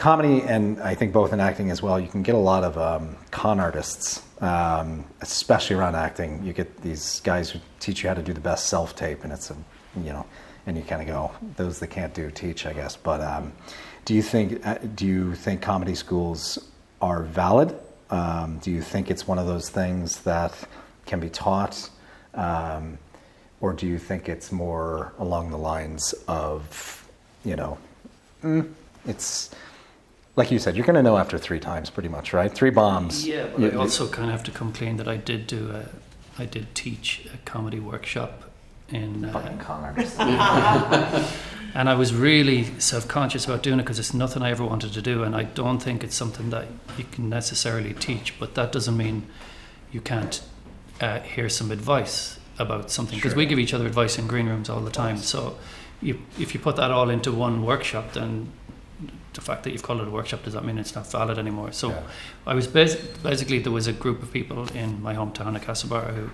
comedy, and I think both in acting as well, you can get a lot of con artists, especially around acting. You get these guys who teach you how to do the best self-tape, and it's and you kind of go, those that can't do teach, I guess. But do you think comedy schools are valid? Do you think it's one of those things that can be taught, or do you think it's more along the lines of, it's like you said, you're going to know after 3 times, pretty much, right? 3 bombs. Yeah, but I also kind of have to come clean that I did teach a comedy workshop in. Fucking con artist. And I was really self-conscious about doing it because it's nothing I ever wanted to do, and I don't think it's something that you can necessarily teach. But that doesn't mean you can't hear some advice about something, because we give each other advice in green rooms all the time. So if you put that all into one workshop, then the fact that you've called it a workshop, does that mean it's not valid anymore? So I was basically, there was a group of people in my hometown of Castlebar who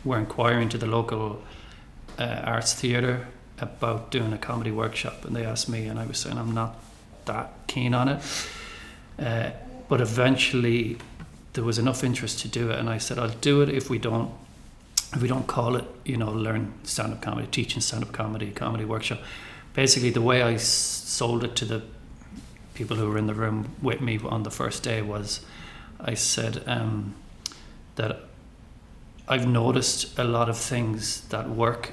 were inquiring to the local arts theatre about doing a comedy workshop, and they asked me, and I was saying I'm not that keen on it, but eventually there was enough interest to do it, and I said I'll do it if we don't call it, learn stand-up comedy, teaching stand-up comedy workshop. Basically, the way I sold it to the people who were in the room with me on the first day was, I said that I've noticed a lot of things that work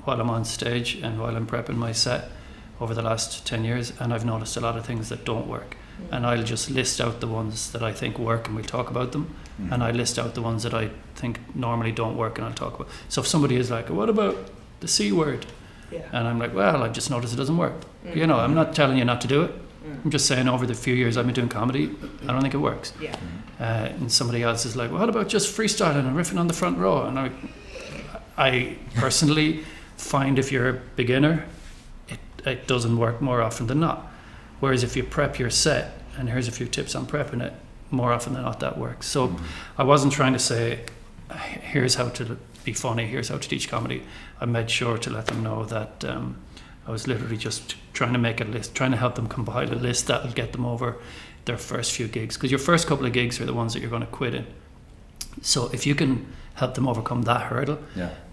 while I'm on stage and while I'm prepping my set over the last 10 years, and I've noticed a lot of things that don't work. And I'll just list out the ones that I think work, and we'll talk about them. And I list out the ones that I think normally don't work, and I'll talk about. So if somebody is like, what about the C word? Yeah. And I'm like, well, I've just noticed it doesn't work. I'm not telling you not to do it. I'm just saying over the few years I've been doing comedy, I don't think it works. Yeah. And somebody else is like, well, what about just freestyling and riffing on the front row? And I personally find if you're a beginner, it doesn't work more often than not. Whereas if you prep your set, and here's a few tips on prepping it, more often than not that works. So I wasn't trying to say, here's how to be funny, here's how to teach comedy. I made sure to let them know that I was literally just trying to make a list, trying to help them compile a list that will get them over their first few gigs. Because your first couple of gigs are the ones that you're going to quit in. So if you can help them overcome that hurdle,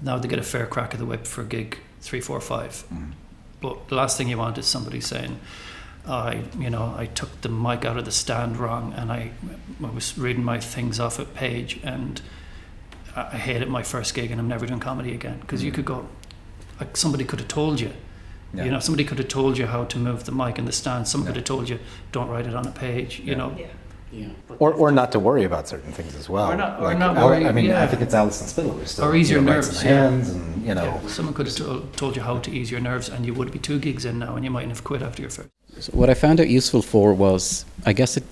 now they get a fair crack of the whip for gig 3, 4, 5. But the last thing you want is somebody saying, I took the mic out of the stand wrong, and I was reading my things off a page, and I hated my first gig and I'm never doing comedy again. Because you could go, like, somebody could have told you. Somebody could have told you how to move the mic in the stand. Someone could have told you, don't write it on a page, Or not to worry about certain things as well. Or not worry. I think it's Alison Spittle who still, or ease your nerves. Hands and, Someone could have told you how to ease your nerves, and you would be 2 gigs in now, and you mightn't have quit after your first. So what I found it useful for was, I guess it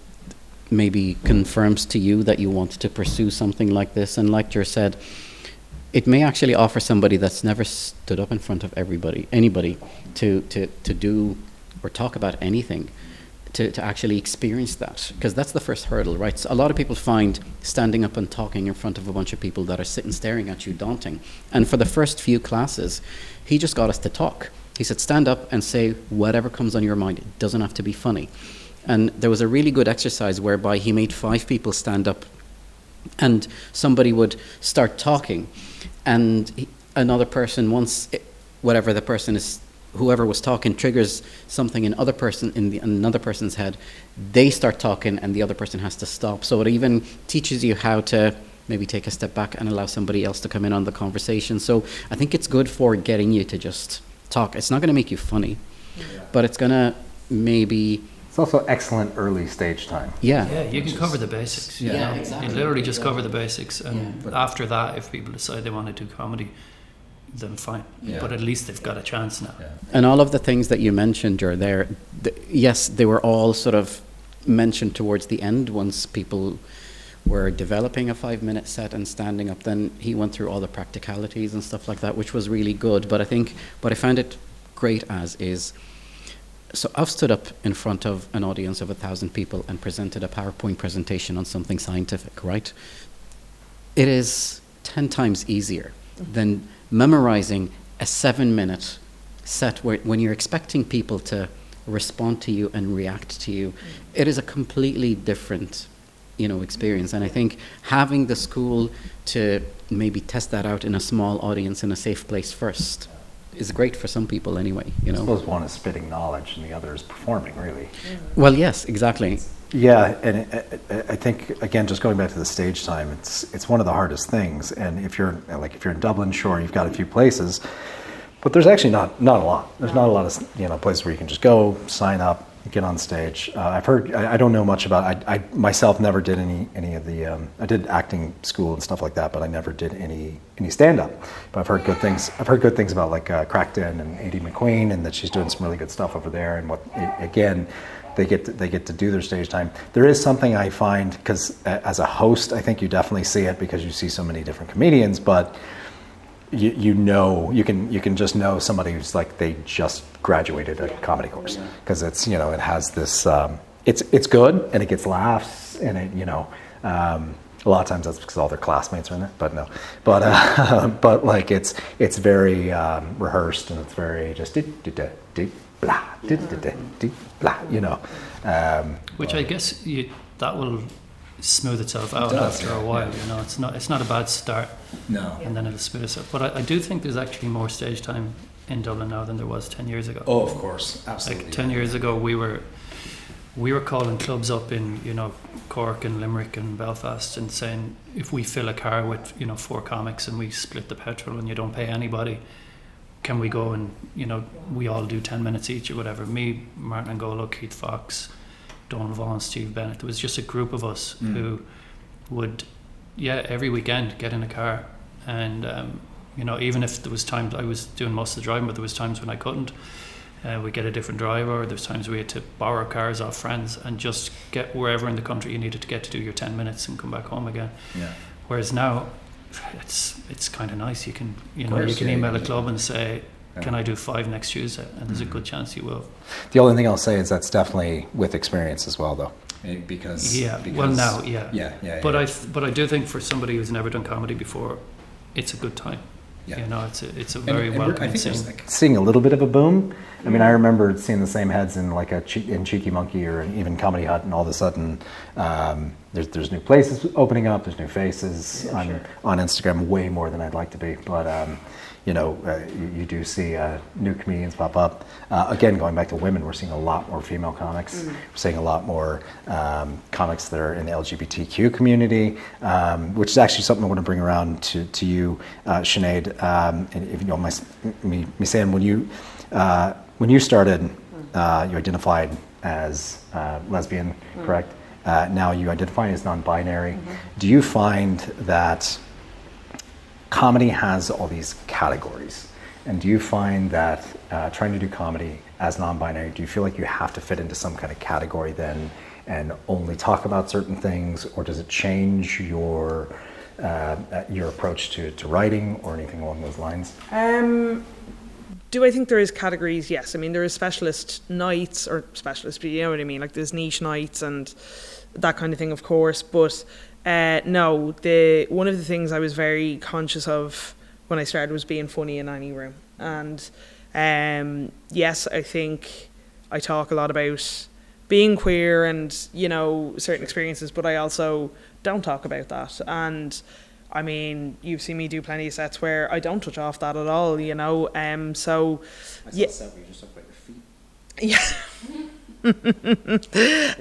maybe confirms to you that you want to pursue something like this, and like Jer said, it may actually offer somebody that's never stood up in front of anybody to do or talk about anything, to actually experience that, because that's the first hurdle, right? So a lot of people find standing up and talking in front of a bunch of people that are sitting staring at you daunting. And for the first few classes, he just got us to talk. He said, stand up and say whatever comes on your mind. It doesn't have to be funny. And there was a really good exercise whereby he made 5 people stand up, and somebody would start talking, and another person, whoever was talking triggers something in another person's head, they start talking and the other person has to stop. So it even teaches you how to maybe take a step back and allow somebody else to come in on the conversation. So I think it's good for getting you to just talk. It's not going to make you funny, but it's going to maybe... It's also excellent early stage time. Yeah, you can cover the basics. Exactly. You literally just cover the basics, and after that, if people decide they want to do comedy, then fine. But at least they've got a chance now. And all of the things that you mentioned are there. Yes, they were all sort of mentioned towards the end once people were developing a 5-minute set and standing up. Then he went through all the practicalities and stuff like that, which was really good. But I think what I found it great as is, so I've stood up in front of an audience of 1,000 people and presented a PowerPoint presentation on something scientific, right? It is 10 times easier than memorizing a 7-minute set when you're expecting people to respond to you and react to you. It is a completely different, experience. And I think having the school to maybe test that out in a small audience in a safe place first is great for some people anyway, I suppose one is spitting knowledge and the other is performing, really. Well, yes, exactly. Yeah, and I think, again, just going back to the stage time, it's one of the hardest things. And if you're in Dublin, sure, you've got a few places, but there's actually not a lot. There's not a lot of places where you can just go, sign up, get on stage. I've heard, I don't know much about, I myself never did any of the, I did acting school and stuff like that, but I never did any stand-up. But I've heard good things. I've heard good things about like Crackden and A.D. McQueen, and that she's doing some really good stuff over there. And again, they get to do their stage time. There is something I find, because as a host, I think you definitely see it because you see so many different comedians, but you can just know somebody who's like they just graduated a comedy course, because it's it has this it's good and it gets laughs, and it a lot of times that's because all their classmates are in it, but no, but like it's very rehearsed, and it's very just blah blah, which I guess that will smooth itself out after a while. It's not a bad start. No. And then it'll smooth itself. But I do think there's actually more stage time in Dublin now than there was 10 years ago. Oh, of course, absolutely. Like 10 years ago, we were calling clubs up in Cork and Limerick and Belfast and saying, if we fill a car with 4 comics and we split the petrol and you don't pay anybody, can we go and we all do 10 minutes each or whatever? Me, Martin Angolo, Keith Fox, Donald Vaughan, Steve Bennett. There was just a group of us who would, every weekend get in a car, and even if there was times I was doing most of the driving, but there was times when I couldn't, we'd get a different driver. There's times we had to borrow cars off friends and just get wherever in the country you needed to get to do your 10 minutes and come back home again. Yeah. Whereas now, it's kind of nice. You can email a club and say, can I do 5 next Tuesday? And there's a good chance you will. The only thing I'll say is that's definitely with experience as well, though. Because But I do think for somebody who's never done comedy before, it's a good time. Yeah. It's a very welcoming scene. Seeing a little bit of a boom. I mean, I remember seeing the same heads in like in Cheeky Monkey or even Comedy Hut, and all of a sudden there's new places opening up. There's new faces. I'm on Instagram way more than I'd like to be, but you do see new comedians pop up. Again, going back to women, we're seeing a lot more female comics. We're seeing a lot more comics that are in the LGBTQ community, which is actually something I want to bring around to you, Sinead. And if you don't mind me saying, when you started, you identified as lesbian, correct? Now you identify as non-binary. Do you find that comedy has all these categories, and do you find that trying to do comedy as non-binary, do you feel like you have to fit into some kind of category then and only talk about certain things, or does it change your approach to writing or anything along those lines? Do I think there is categories? Yes. I mean, there is specialist nights, or specialist, but you know what I mean, like there's niche nights and that kind of thing, of course, but no, one of the things I was very conscious of when I started was being funny in any room. And yes, I think I talk a lot about being queer and, certain experiences, but I also don't talk about that. And I mean, you've seen me do plenty of sets where I don't touch off that at all, so yeah. Set where you just talk about your feet. Yeah.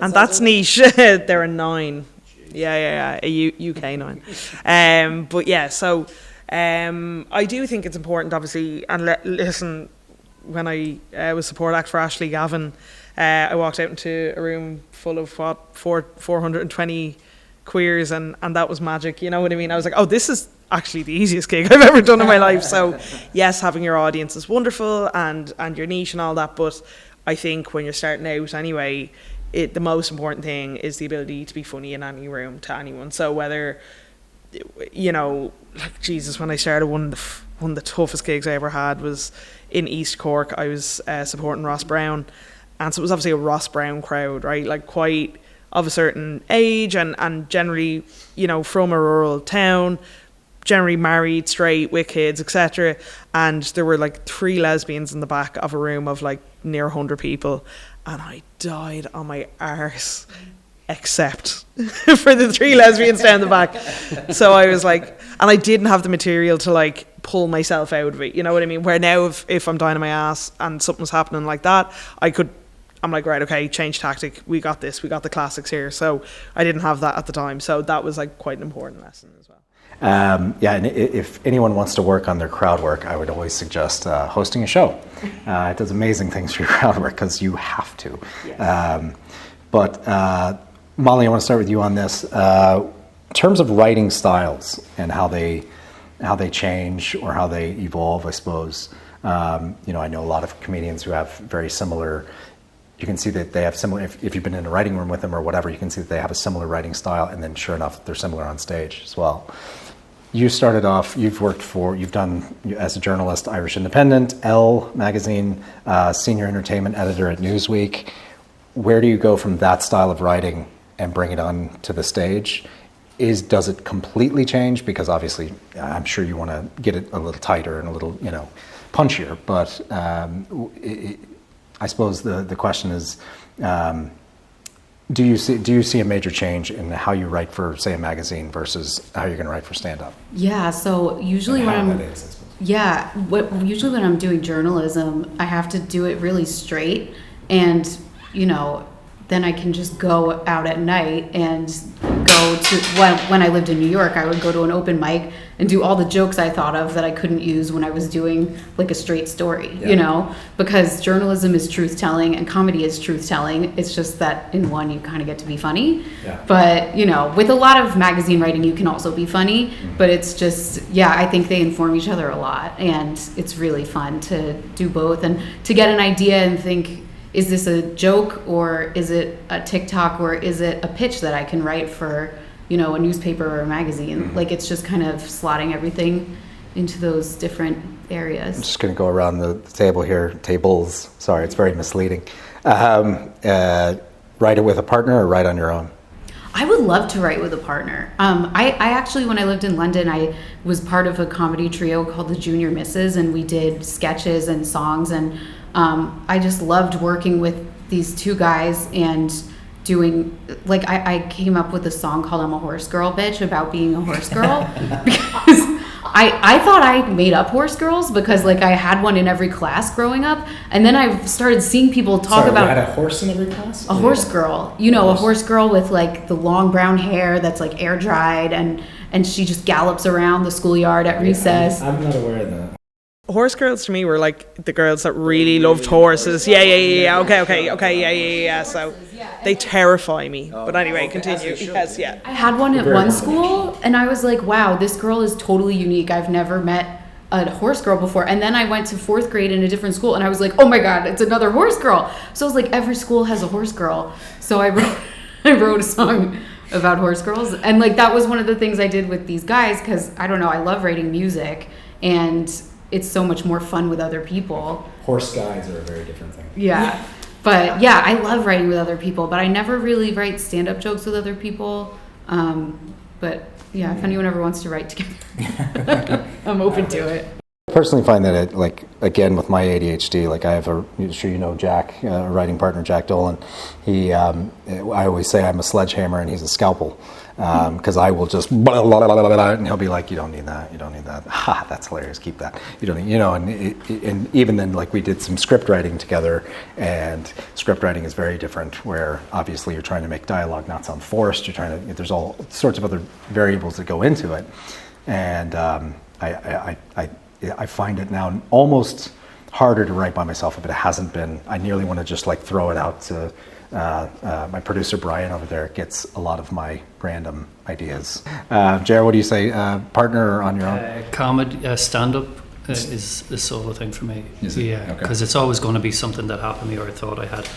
And that's niche. There are 9. Yeah, UK 9. But yeah, so I do think it's important, obviously, and listen, when I was support act for Ashley Gavin, I walked out into a room full of 420 queers, and that was magic, you know what I mean? I was like, oh, this is actually the easiest gig I've ever done in my life. So yes, having your audience is wonderful, and your niche and all that, but I think when you're starting out anyway, the most important thing is the ability to be funny in any room to anyone. So whether, like Jesus, when I started, one of the toughest gigs I ever had was in East Cork. I was supporting Ross Brown, and so it was obviously a Ross Brown crowd, right? Like quite of a certain age, and generally, from a rural town, generally married, straight, with kids, etc. And there were like 3 lesbians in the back of a room of like near 100 people, and I died on my arse, except for the 3 lesbians down the back. So I was like, and I didn't have the material to like pull myself out of it, you know what I mean? Where now if I'm dying on my ass and something's happening like that, I'm like, right, okay, change tactic, we got this, we got the classics here. So I didn't have that at the time, so that was like quite an important lesson as well. Yeah, and if anyone wants to work on their crowd work, I would always suggest hosting a show. It does amazing things for your crowd work because you have to. Yes. But Molly, I want to start with you on this. In terms of writing styles and how they change or how they evolve, I suppose. I know a lot of comedians who have very similar. You can see that they have similar. If you've been in a writing room with them or whatever, you can see that they have a similar writing style, and then sure enough, they're similar on stage as well. You started off. You've done as a journalist, Irish Independent, Elle magazine, senior entertainment editor at Newsweek. Where do you go from that style of writing and bring it on to the stage? Does it completely change? Because obviously, I'm sure you want to get it a little tighter and a little, punchier. But I suppose the question is, do you see a major change in how you write for, say, a magazine versus how you're going to write for stand-up? Yeah. So usually when I'm doing journalism, I have to do it really straight, and then I can just go out at night and go to, when I lived in New York, I would go to an open mic and do all the jokes I thought of that I couldn't use when I was doing like a straight story, because journalism is truth-telling and comedy is truth-telling. It's just that in one you kind of get to be funny. Yeah. But, with a lot of magazine writing, you can also be funny, but it's just, I think they inform each other a lot, and it's really fun to do both and to get an idea and think, is this a joke, or is it a TikTok, or is it a pitch that I can write for, a newspaper or a magazine? Mm-hmm. Like, it's just kind of slotting everything into those different areas. I'm just going to go around the table here. Tables. Sorry, it's very misleading. Write it with a partner or write on your own? I would love to write with a partner. I actually, when I lived in London, I was part of a comedy trio called the Junior Misses, and we did sketches and songs, and I just loved working with these 2 guys and doing, like, I came up with a song called I'm a Horse Girl Bitch about being a horse girl because I thought I made up horse girls because, like, I had one in every class growing up, and then I started seeing people talk about... you had a horse in every class? A horse girl. A horse girl with, like, the long brown hair that's, like, air dried, and she just gallops around the schoolyard at recess. I'm not aware of that. Horse girls to me were like the girls that really loved horses. Yeah. Okay. Yeah. So they terrify me. But anyway, continue. Yes, yeah. I had one at one school, and I was like, wow, this girl is totally unique. I've never met a horse girl before. And then I went to 4th grade in a different school, and I was like, oh my God, it's another horse girl. So I was like, every school has a horse girl. So I wrote a song about horse girls. And like, that was one of the things I did with these guys, because I don't know, I love writing music, and it's so much more fun with other people. Horse guys are a very different thing. Yeah. But yeah, I love writing with other people, but I never really write stand-up jokes with other people. But yeah, if anyone ever wants to write together, I'm open to it. I personally find that it, like, again, with my ADHD, like, I have Jack, writing partner, Jack Dolan. I always say I'm a sledgehammer and he's a scalpel. Because I will just blah, blah, blah, blah, blah, and he'll be like, you don't need that. Ha, that's hilarious. Keep that. You don't need, and even then, like, we did some script writing together, and script writing is very different, where obviously you're trying to make dialogue not sound forced. There's all sorts of other variables that go into it, and I find it now almost harder to write by myself if it hasn't been. I nearly want to just like throw it out to my producer Brian over there. Gets a lot of my random ideas. Jared, what do you say? Partner or on your own? Comedy, stand-up is the solo thing for me. Is it? Yeah, because it's always going to be something that happened to me or I thought I had,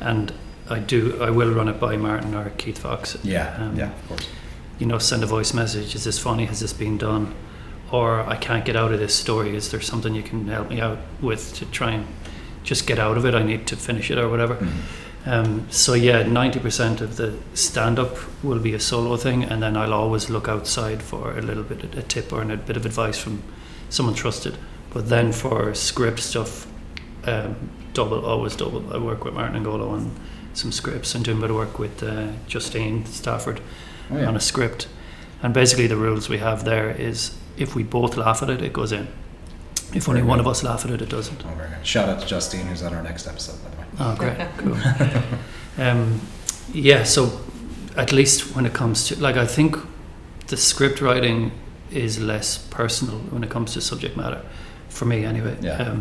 and I will run it by Martin or Keith Fox. Yeah, of course. Send a voice message. Is this funny? Has this been done? Or I can't get out of this story. Is there something you can help me out with to try and just get out of it? I need to finish it or whatever. Mm-hmm. 90% of the stand-up will be a solo thing, and then I'll always look outside for a little bit of a tip or a bit of advice from someone trusted. But then for script stuff, always double. I work with Martin Angolo on some scripts and doing a bit of work with Justine Stafford on a script. And basically the rules we have there is if we both laugh at it, it goes in. If only one of us laugh at it, it doesn't. Oh, very good. Shout out to Justine, who's on our next episode, by the way. Oh, great. Cool. So at least when it comes to, like, I think the script writing is less personal when it comes to subject matter, for me anyway. Yeah.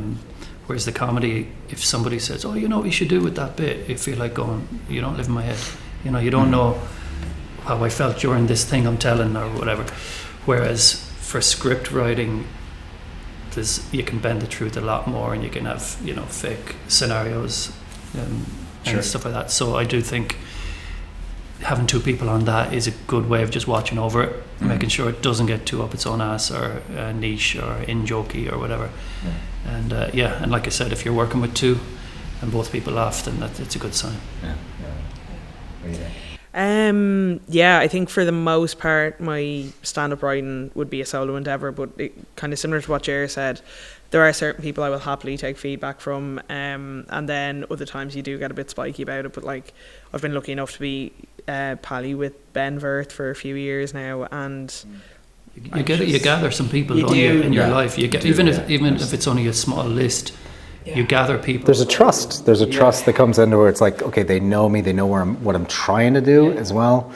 Whereas the comedy, if somebody says, oh, you know what you should do with that bit, you feel like going, you don't live in my head. You know, you don't know how I felt during this thing I'm telling or whatever. Whereas for script writing, you can bend the truth a lot more, and you can have, you know, fake scenarios and stuff like that. So I do think having two people on that is a good way of just watching over it, making sure it doesn't get too up its own ass or niche or in-jokey or whatever. And and like I said, if you're working with two and both people laugh, then it's a good sign. What do you think? I think for the most part my stand-up writing would be a solo endeavour, but it, kind of similar to what Jer said, there are certain people I will happily take feedback from, and then other times you do get a bit spiky about it. But like, I've been lucky enough to be pally with Ben Verth for a few years now, and you gather some people in your life. You get even if it's only a small list. You gather people. There's a trust. There's a trust that comes into where it's like, okay, they know me. They know what I'm trying to do as well.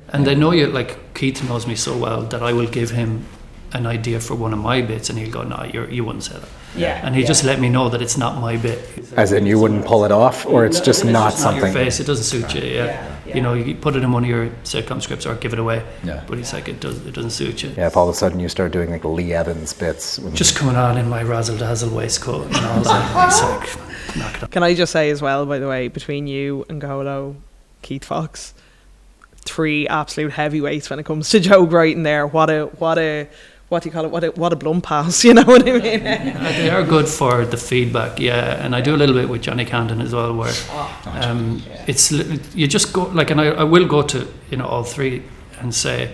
And they know you. Like Keith knows me so well that I will give him an idea for one of my bits, and he'll go, "No, you wouldn't say that." Yeah. And he just let me know that it's not my bit. As in, you wouldn't pull it off, or it's just not It's not something. your face. It doesn't suit you. Yeah. You know, you put it in one of your sitcom scripts or give it away. Yeah. But he's like, it doesn't suit you. Yeah, if all of a sudden you start doing like Lee Evans bits. Just coming on in my razzle dazzle waistcoat, and I was like, knock it off. can I just say as well, by the way, between you and Golo, Keith Fox, 3 absolute heavyweights when it comes to joke writing there. What do you call it? What a blunt pass, you know what I mean? They are good for the feedback, and I do a little bit with Johnny Camden as well, where it's you just go like, and I will go to, you know, all 3 and say,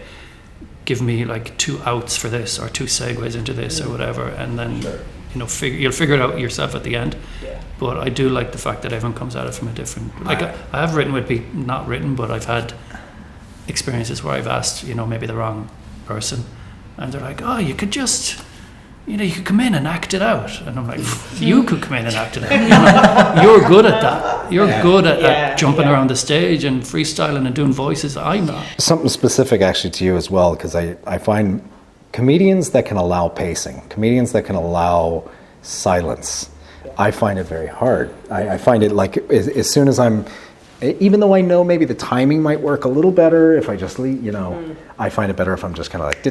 give me like 2 outs for this or 2 segues into this or whatever, and then you know you'll figure it out yourself at the end. But I do like the fact that everyone comes at it from a different. Like I have written with people, not written, but I've had experiences where I've asked, you know, maybe the wrong person. And they're like, oh, you could just, you know, you could come in and act it out. And I'm like, you could come in and act it out. You know, you're good at that. You're good at jumping around the stage and freestyling and doing voices. I'm not. Something specific actually to you as well, because I find comedians that can allow pacing, comedians that can allow silence, I find it very hard. I find it like as soon as even though I know maybe the timing might work a little better if I just leave, you know, I find it better if I'm just kind of like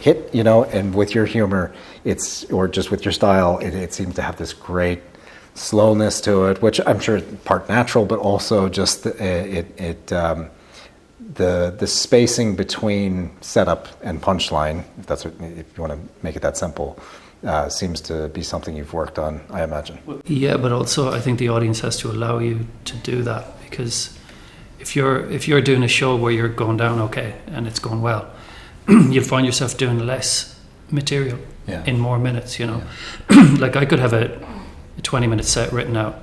hit, you know, and with your humor, or just with your style, it seems to have this great slowness to it, which I'm sure is part natural, but also just the spacing between setup and punchline, if you want to make it that simple. Seems to be something you've worked on, I imagine. Yeah, but also I think the audience has to allow you to do that, because if you're doing a show where you're going down okay and it's going well, you'll find yourself doing less material in more minutes, you know. Like I could have a 20-minute set written out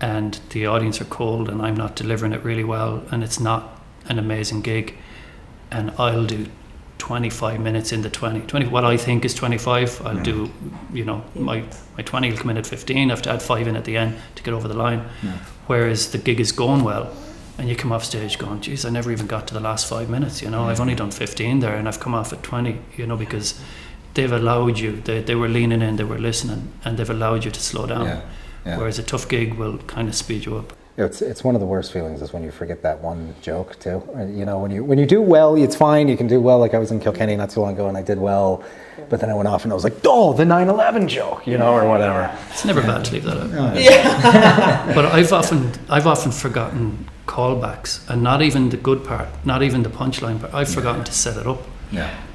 and the audience are cold and I'm not delivering it really well and it's not an amazing gig, and I'll do 25 minutes into 20 what I think is 25. I'll do, you know, my 20 will come in at 15. I have to add 5 in at the end to get over the line. Whereas the gig is going well and you come off stage going, geez, I never even got to the last 5 minutes, you know. I've only done 15 there and I've come off at 20, you know, because they've allowed you, they were leaning in, they were listening, and they've allowed you to slow down. Whereas a tough gig will kind of speed you up. It's one of the worst feelings is when you forget that one joke too. You know, when you do well, it's fine. You can do well. Like I was in Kilkenny not too long ago and I did well, but then I went off and I was like, oh, the 9/11 joke, you know, or whatever. It's never bad to leave that out. But I've often forgotten callbacks, and not even the good part, not even the punchline part. I've forgotten to set it up.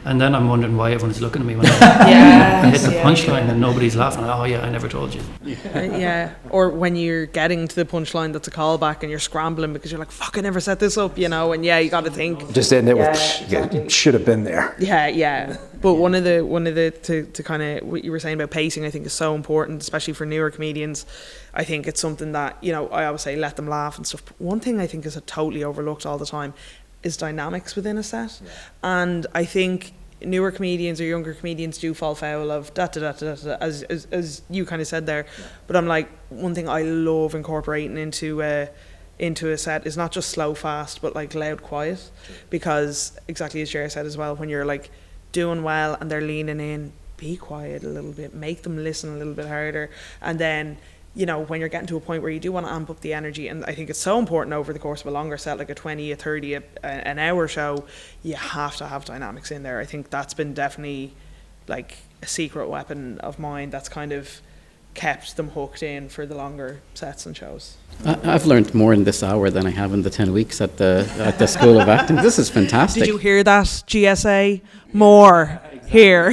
And then I'm wondering why everyone's looking at me when I hit the punchline and nobody's laughing. Oh yeah, I never told you. Yeah. Or when you're getting to the punchline that's a callback and you're scrambling because you're like, fuck, I never set this up, you know, and you got to think. Just end it with, exactly. Should have been there. Yeah. But one of the to kind of what you were saying about pacing, I think is so important, especially for newer comedians. I think it's something that, you know, I always say let them laugh and stuff. But one thing I think is totally overlooked all the time is dynamics within a set. Yeah. And I think newer comedians or younger comedians do fall foul of as you kind of said there. Yeah. But I'm like, one thing I love incorporating into a set is not just slow fast, but like loud quiet. Sure. Because exactly as Jerry said as well, when you're like doing well and they're leaning in, be quiet a little bit, make them listen a little bit harder. And then, you know, when you're getting to a point where you do want to amp up the energy, and I think it's so important over the course of a longer set, like a 20, a 30, an hour show, you have to have dynamics in there. I think that's been definitely like a secret weapon of mine that's kind of kept them hooked in for the longer sets and shows. I've learned more in this hour than I have in the 10 weeks at the School of Acting. This is fantastic. Did you hear that, GSA? More here.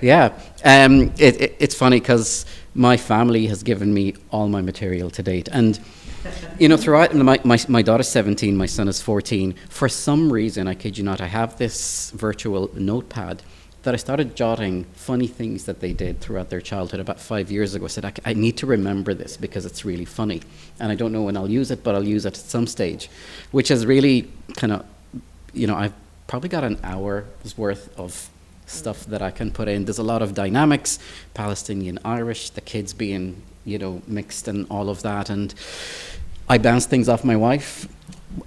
Yeah. It's funny because my family has given me all my material to date. And, you know, throughout, my daughter's 17, my son is 14. For some reason, I kid you not, I have this virtual notepad that I started jotting funny things that they did throughout their childhood about 5 years ago. I said, I need to remember this because it's really funny. And I don't know when I'll use it, but I'll use it at some stage, which has really kind of, you know, I've probably got an hour's worth of stuff that I can put in. There's a lot of dynamics, Palestinian Irish, the kids being, you know, mixed and all of that. And I bounce things off my wife,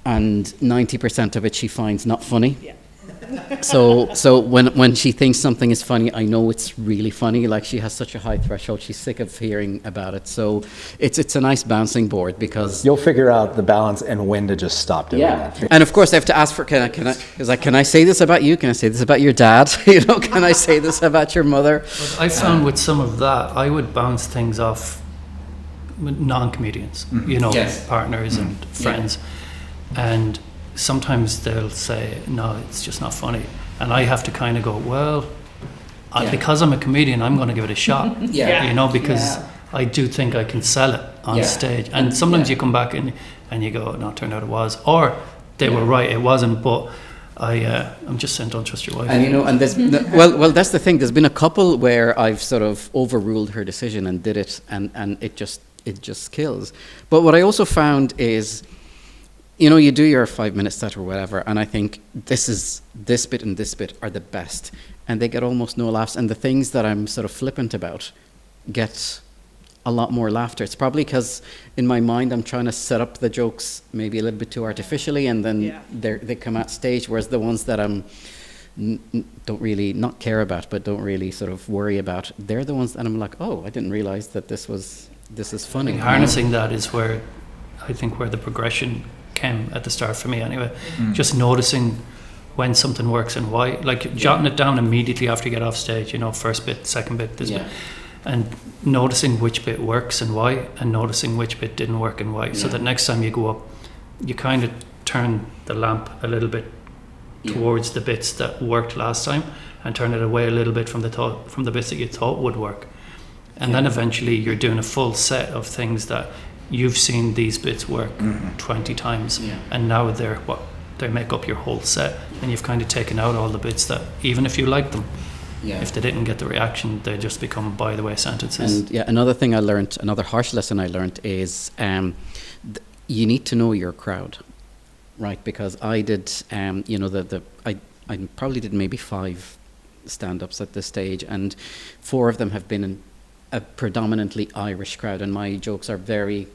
and 90% of it she finds not funny. Yeah. So when she thinks something is funny, I know it's really funny. Like, she has such a high threshold, she's sick of hearing about it. So it's a nice bouncing board, because you'll figure out the balance and when to just stop doing that. And of course I have to ask for, can I say this about you? Can I say this about your dad? You know, can I say this about your mother? But I found with some of that, I would bounce things off non-comedians, you know, partners and friends, and sometimes they'll say, no, it's just not funny. And I have to kind of go, well, because I'm a comedian, I'm going to give it a shot. You know, because I do think I can sell it on stage. And sometimes you come back and you go, no, it turned out it was. Or they were right, it wasn't, but I'm just saying, don't trust your wife. And, you know, and there's, well, that's the thing. There's been a couple where I've sort of overruled her decision and did it, and it just kills. But what I also found is, you know, you do your 5-minute set or whatever, and I think this bit and this bit are the best, and they get almost no laughs. And the things that I'm sort of flippant about get a lot more laughter. It's probably because in my mind I'm trying to set up the jokes maybe a little bit too artificially, and then they come out stage. Whereas the ones that I'm don't really not care about, but don't really sort of worry about, they're the ones that I'm like, oh, I didn't realize that this is funny. Harnessing that is where I think where the progression came at the start for me anyway. Just noticing when something works and why, like jotting it down immediately after you get off stage, you know, first bit, second bit, this bit, and noticing which bit works and why, and noticing which bit didn't work and why, so that next time you go up, you kind of turn the lamp a little bit towards the bits that worked last time, and turn it away a little bit from the bits that you thought would work. And then eventually you're doing a full set of things that you've seen these bits work 20 times, and now they make up your whole set, and you've kind of taken out all the bits that, even if you like them, if they didn't get the reaction, they just become by the way sentences. And another thing I learned, another harsh lesson I learned is you need to know your crowd, right? Because I did, you know, I probably did maybe 5 stand-ups at this stage, and 4 of them have been in a predominantly Irish crowd, and my jokes are very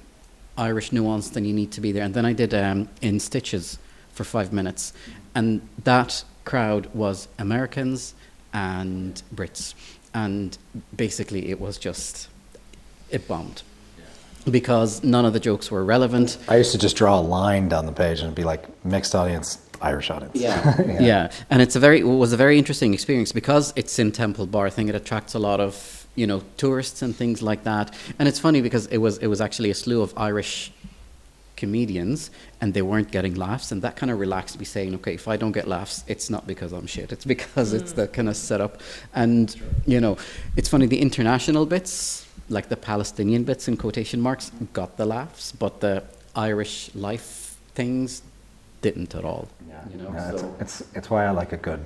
Irish nuanced, and you need to be there. And then I did In Stitches for 5 minutes, and that crowd was Americans and Brits, and basically it bombed because none of the jokes were relevant. I used to just draw a line down the page and be like, mixed audience, Irish audience. And it was a very interesting experience because it's in Temple Bar. I think it attracts a lot of, you know, tourists and things like that. And it's funny because it was actually a slew of Irish comedians, and they weren't getting laughs, and that kind of relaxed me, saying, okay, if I don't get laughs, it's not because I'm shit, it's because it's the kind of setup. And you know, it's funny, the international bits, like the Palestinian bits in quotation marks, got the laughs, but the Irish life things didn't at all. You know, Yeah, so it's why I like a good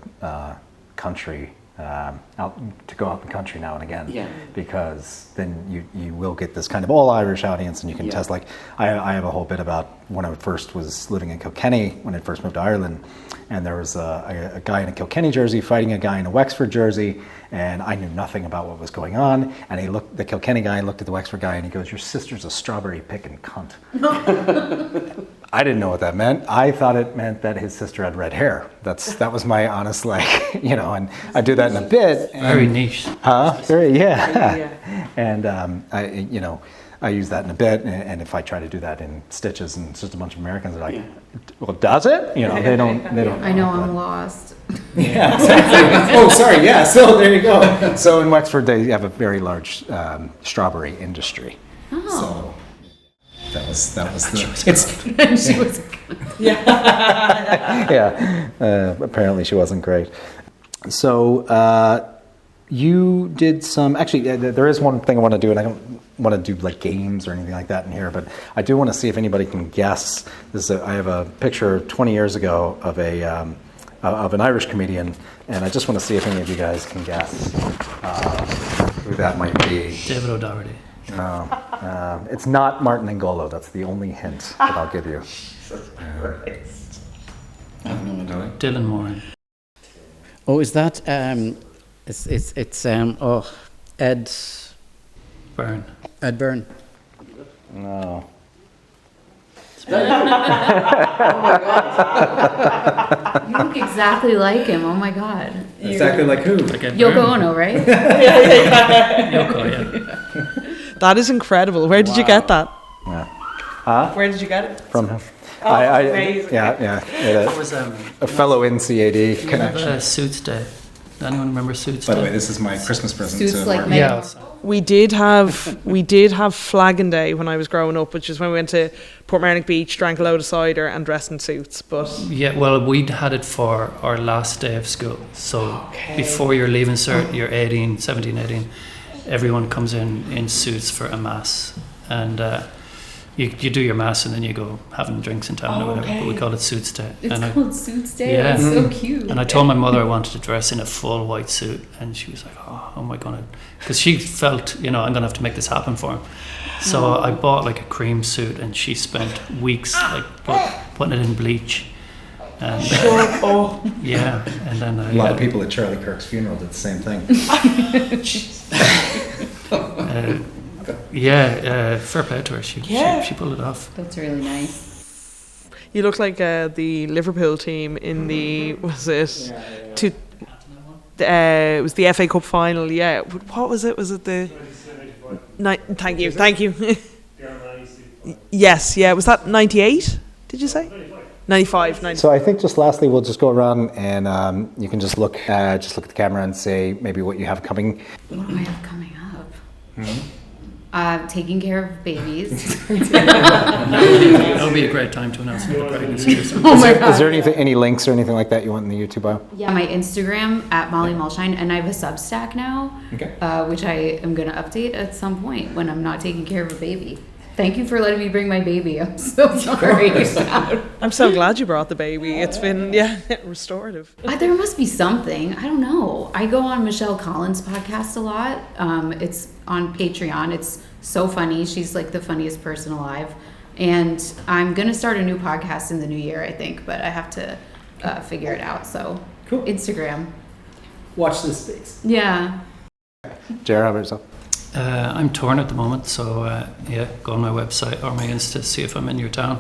country out to go out in country now and again. Yeah. Because then you will get this kind of all Irish audience, and you can Yeah. test. Like I have a whole bit about when I first was living in Kilkenny, when I first moved to Ireland, and there was a guy in a Kilkenny jersey fighting a guy in a Wexford jersey, and I knew nothing about what was going on. And the Kilkenny guy looked at the Wexford guy and he goes, "Your sister's a strawberry picking cunt." I didn't know what that meant. I thought it meant that his sister had red hair. That was my honest, like, you know, and I do that in a bit. Very niche. Very, yeah. Yeah. And I use that in a bit, and if I try to do that in stitches, and it's just a bunch of Americans are like, "Well, does it?" You know, they don't. I know I'm lost. Yeah. Exactly. Oh, sorry. Yeah. So there you go. So in Wexford, they have a very large strawberry industry. Oh. So that was the. It's She was. yeah. Apparently, she wasn't great. So you did some. Actually, there is one thing I want to do, and I don't want to do like games or anything like that in here, but I do want to see if anybody can guess. I have a picture 20 years ago of of an Irish comedian, and I just want to see if any of you guys can guess who that might be. David O'Doherty. No, it's not Martin N'Golo. That's the only hint that I'll give you. I have no idea. Dylan Moran. Oh, is that it's Byrne. Ed Byrne. No. You look exactly like him. Oh my god. Exactly like who? Like Ed Yoko Byrne. Ono, right? Yoko, yeah. That is incredible. Where did you get that? Yeah. Where did you get it? From him. Amazing. Yeah. That was A fellow in CAD connection. Suits Day. Does anyone remember Suits By Day? the way, this is my Christmas present Suits to like Martin. Megan. Yeah. We did have Flagging Day when I was growing up, which is when we went to Portmarnock Beach, drank a load of cider, and dressed in suits. But Yeah, well, we'd had it for our last day of school. So before you're leaving cert, you're 18, 17, 18, everyone comes in suits for a mass. And you do your mass and then you go having drinks in town or whatever. But we call it Suits Day. It's And called Suits Day. Yeah. It's so cute. And I told my mother I wanted to dress in a full white suit, and she was like, "Oh, am I gonna?" Because she felt, I'm gonna have to make this happen for him. So I bought like a cream suit, and she spent weeks like putting it in bleach. And yeah, and then A lot of people at Charlie Kirk's funeral did the same thing. fair play to her. She pulled it off. That's really nice. you look like the Liverpool team in the it was the FA Cup final. Yeah, what was it? Was it the? Thank you. Yes, yeah. Was that 98? Did you say? 95. So I think just lastly, we'll just go around and you can just look at the camera and say maybe what you have coming. What do I have coming up? Taking care of babies. That would be a great time to announce the pregnancy. Oh my god. Is there any links or anything like that you want in the YouTube bio? Yeah, my Instagram at Molly Mulshine, and I have a Substack now, Okay. which I am going to update at some point when I'm not taking care of a baby. Thank you for letting me bring my baby. I'm so sorry. I'm so glad you brought the baby. It's been restorative. There must be something. I don't know. I go on Michelle Collins' podcast a lot. It's on Patreon. It's so funny. She's like the funniest person alive. And I'm going to start a new podcast in the new year, I think, but I have to figure it out. So, Cool. Instagram. Watch this space. Yeah. Jared, how about yourself? I'm torn at the moment, so go on my website or my Insta, see if I'm in your town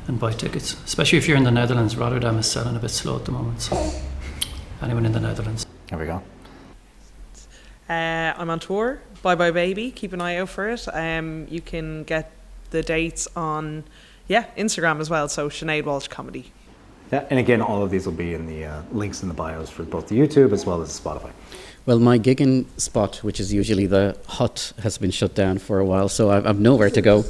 and buy tickets. Especially if you're in the Netherlands. Rotterdam is selling a bit slow at the moment, so anyone in the Netherlands. There we go. I'm on tour. Bye Bye Baby. Keep an eye out for it. You can get the dates on Instagram as well. So Sinead Walsh Comedy. Yeah, and again, all of these will be in the links in the bios for both the YouTube as well as Spotify. Well, my gigging spot, which is usually the hut, has been shut down for a while, so I've nowhere to go.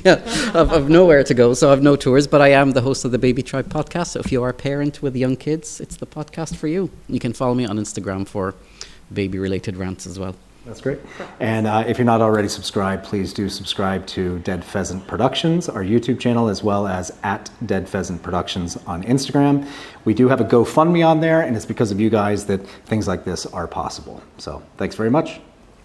Yeah, I've nowhere to go, so I've no tours, but I am the host of the Baby Tribe podcast. So if you are a parent with young kids, it's the podcast for you. You can follow me on Instagram for baby-related rants as well. That's great. And if you're not already subscribed, please do subscribe to Dead Pheasant Productions, our YouTube channel, as well as at Dead Pheasant Productions on Instagram. We do have a GoFundMe on there, and it's because of you guys that things like this are possible. So thanks very much.